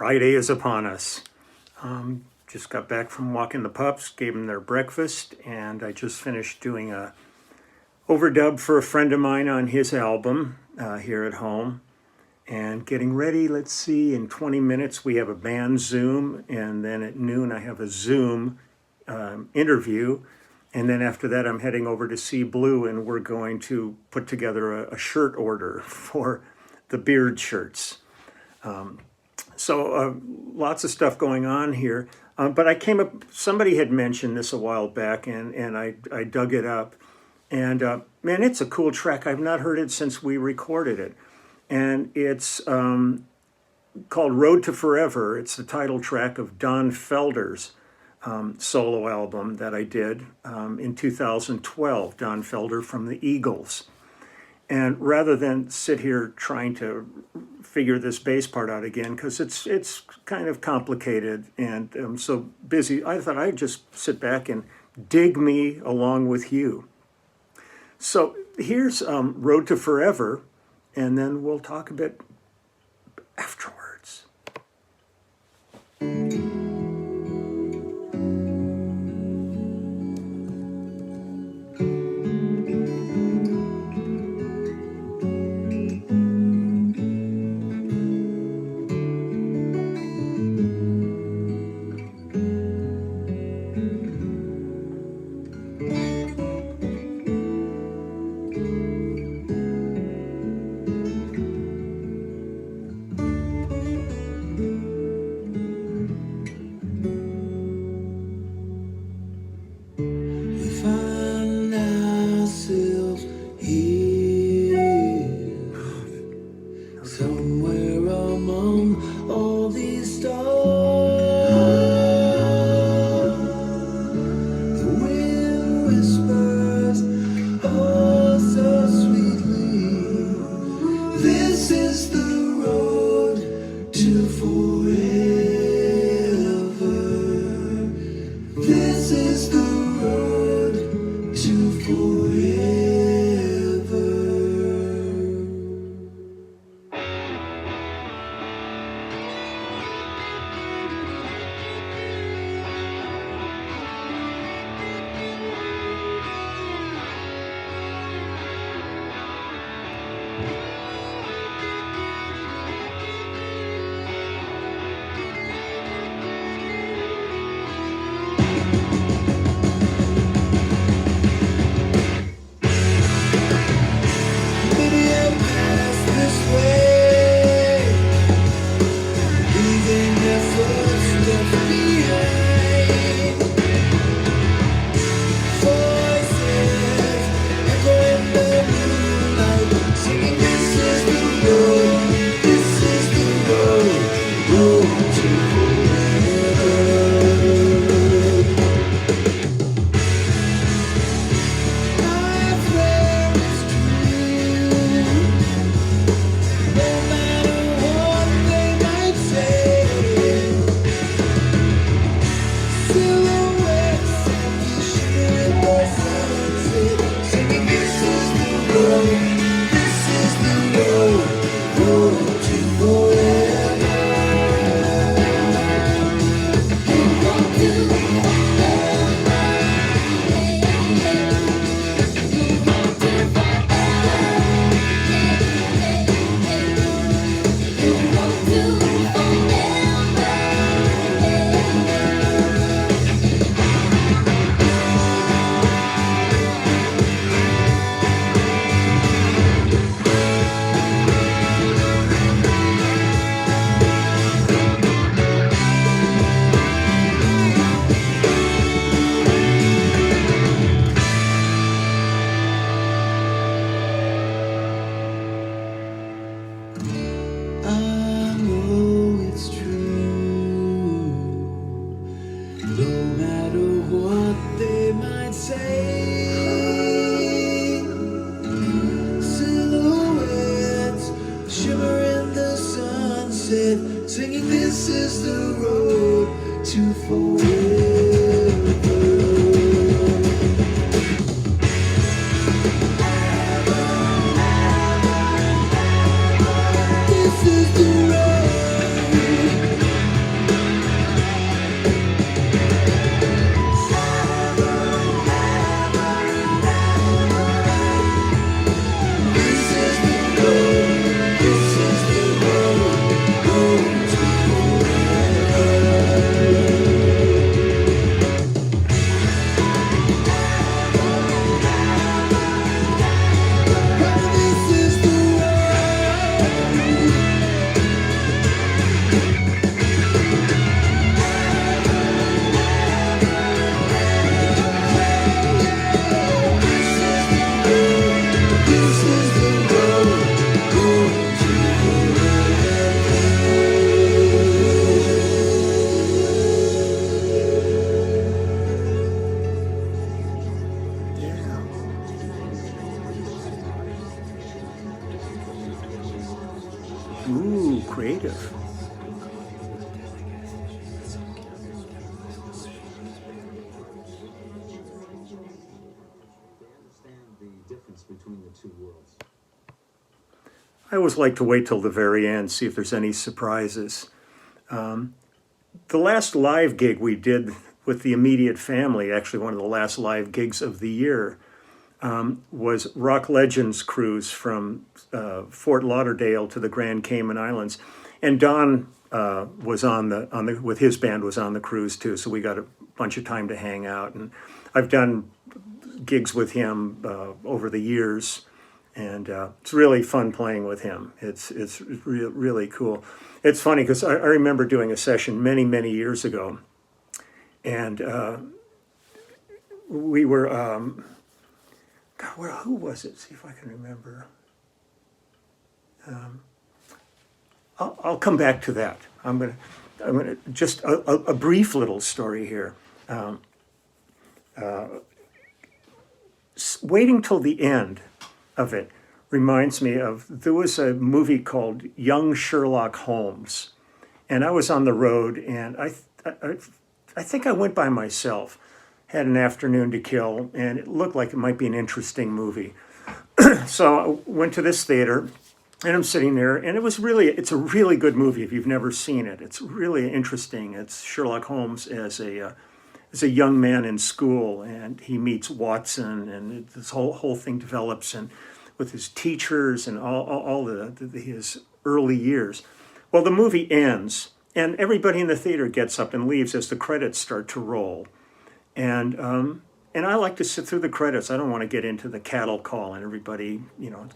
Friday is upon us. Just got back from walking the pups, gave them their breakfast, and I just finished doing a overdub for a friend of mine on his album here at home. And getting ready, let's see, in 20 minutes we have a band Zoom, and then at noon I have a Zoom interview. And then after that I'm heading over to See Blue, and we're going to put together a shirt order for the beard shirts. So lots of stuff going on here. But I came up, somebody had mentioned this a while back, and I dug it up. And man, it's a cool track. I've not heard it since we recorded it. And it's called Road to Forever. It's the title track of Don Felder's solo album that I did in 2012, Don Felder from the Eagles. And rather than sit here trying to figure this bass part out again, because it's kind of complicated and I'm so busy, I thought I'd just sit back and dig me along with you. So here's Road to Forever, and then we'll talk a bit afterwards. Singing, this is the road to forever. This is the road. Ooh, creative. I always like to wait till the very end, see if there's any surprises. The last live gig we did with the immediate family, actually one of the last live gigs of the year, was Rock Legends cruise from Fort Lauderdale to the Grand Cayman Islands, and Don was on the with his band was on the cruise too. So we got a bunch of time to hang out, and I've done gigs with him over the years, and it's really fun playing with him. It's really cool. It's funny because I remember doing a session many years ago, and we were who was it? See if I can remember. I'll come back to that. I'm gonna just a brief little story here. Waiting till the end of it reminds me of, there was a movie called Young Sherlock Holmes, and I was on the road, and I think I went by myself, had an afternoon to kill, and it looked like it might be an interesting movie. So I went to this theater, and I'm sitting there, and it's a really good movie if you've never seen it. It's really interesting. It's Sherlock Holmes as a young man in school, and he meets Watson, and this whole thing develops, and with his teachers and all his early years. Well, the movie ends, and everybody in the theater gets up and leaves as the credits start to roll. And I like to sit through the credits. I don't want to get into the cattle call and everybody,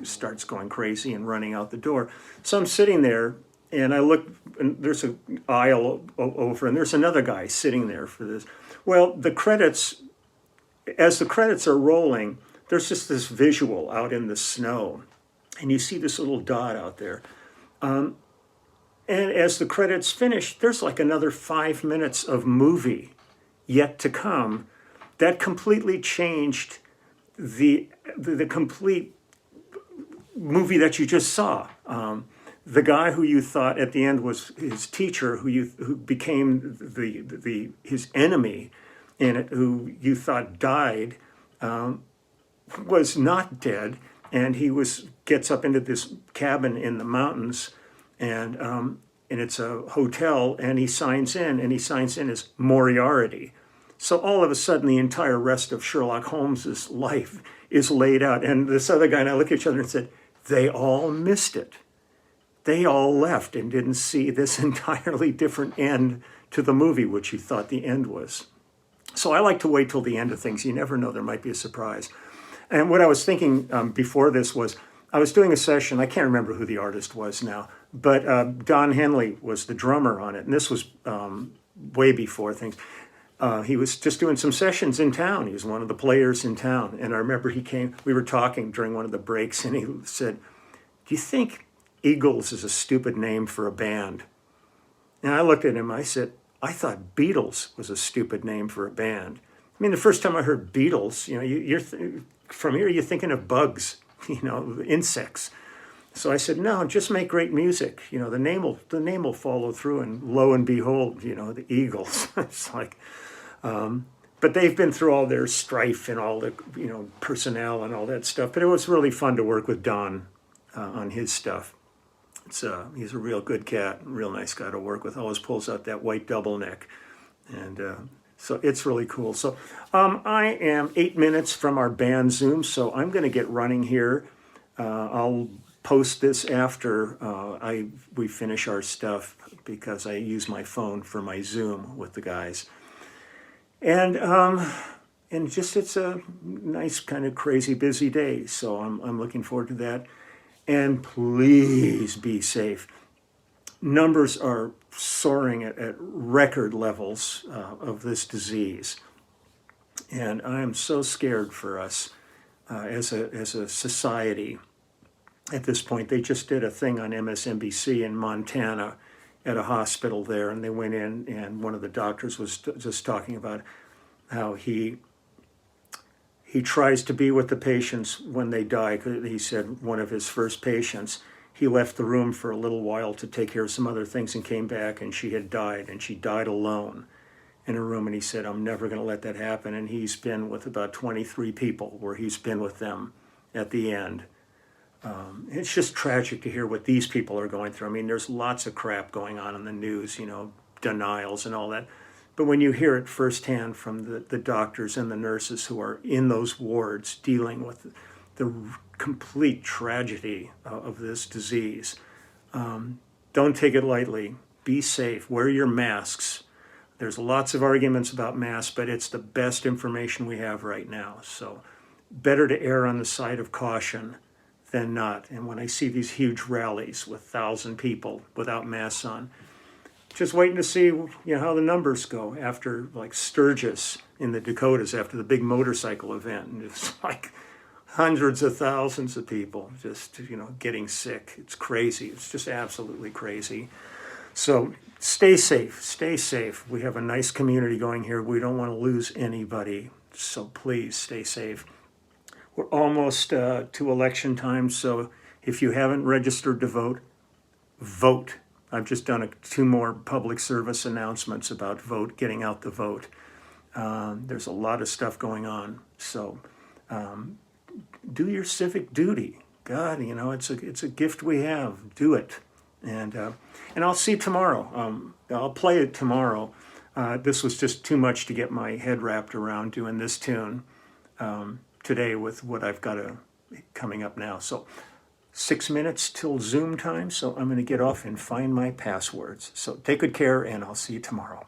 starts going crazy and running out the door. So I'm sitting there, and I look, and there's an aisle over, and there's another guy sitting there for this. Well, as the credits are rolling, there's just this visual out in the snow, and you see this little dot out there. And as the credits finish, there's like another 5 minutes of movie yet to come that completely changed the complete movie that you just saw. The guy who you thought at the end was his teacher, who became his enemy in it, who you thought died, was not dead, and he gets up into this cabin in the mountains, and it's a hotel, and he signs in as Moriarty. So all of a sudden, the entire rest of Sherlock Holmes's life is laid out. And this other guy and I look at each other and said, they all missed it. They all left and didn't see this entirely different end to the movie, which you thought the end was. So I like to wait till the end of things. You never know, there might be a surprise. And what I was thinking before this was, I was doing a session, I can't remember who the artist was now, but Don Henley was the drummer on it. And this was way before things. He was just doing some sessions in town. He was one of the players in town. And I remember we were talking during one of the breaks, and he said, do you think Eagles is a stupid name for a band? And I looked at him, I said, I thought Beatles was a stupid name for a band. I mean, the first time I heard Beatles, from here you're thinking of bugs, insects. So I said, no, just make great music. The name will follow through, and lo and behold, the Eagles. It's like, but they've been through all their strife and all the, personnel and all that stuff. But it was really fun to work with Don on his stuff. He's a real good cat, real nice guy to work with. Always pulls out that white double neck, and so it's really cool. So I am 8 minutes from our band Zoom, so I'm going to get running here. I'll post this after we finish our stuff, because I use my phone for my Zoom with the guys, and just it's a nice kind of crazy busy day. So I'm looking forward to that. And please be safe. Numbers are soaring at record levels of this disease. And I am so scared for us as a society at this point. They just did a thing on MSNBC in Montana at a hospital there, and they went in, and one of the doctors was just talking about how he tries to be with the patients when they die. He said one of his first patients, he left the room for a little while to take care of some other things and came back, and she had died, and she died alone in a room. And he said, I'm never going to let that happen. And he's been with about 23 people where he's been with them at the end. It's just tragic to hear what these people are going through. I mean, there's lots of crap going on in the news, you know, denials and all that. But when you hear it firsthand from the doctors and the nurses who are in those wards dealing with the complete tragedy of this disease, don't take it lightly. Be safe. Wear your masks. There's lots of arguments about masks, but it's the best information we have right now. So better to err on the side of caution than not. And when I see these huge rallies with 1,000 people without masks on, just waiting to see, you know, how the numbers go after, like Sturgis in the Dakotas after the big motorcycle event. And it's like hundreds of thousands of people just, you know, getting sick. It's crazy. It's just absolutely crazy. So stay safe. Stay safe. We have a nice community going here. We don't want to lose anybody. So please stay safe. We're almost to election time. So if you haven't registered to vote, vote. I've just done 2 more public service announcements about getting out the vote. There's a lot of stuff going on. So do your civic duty. God, you know, it's a gift we have. Do it. And I'll see you tomorrow. I'll play it tomorrow. This was just too much to get my head wrapped around doing this tune today with what I've got coming up now. So 6 minutes till Zoom time, so I'm going to get off and find my passwords. So take good care, and I'll see you tomorrow.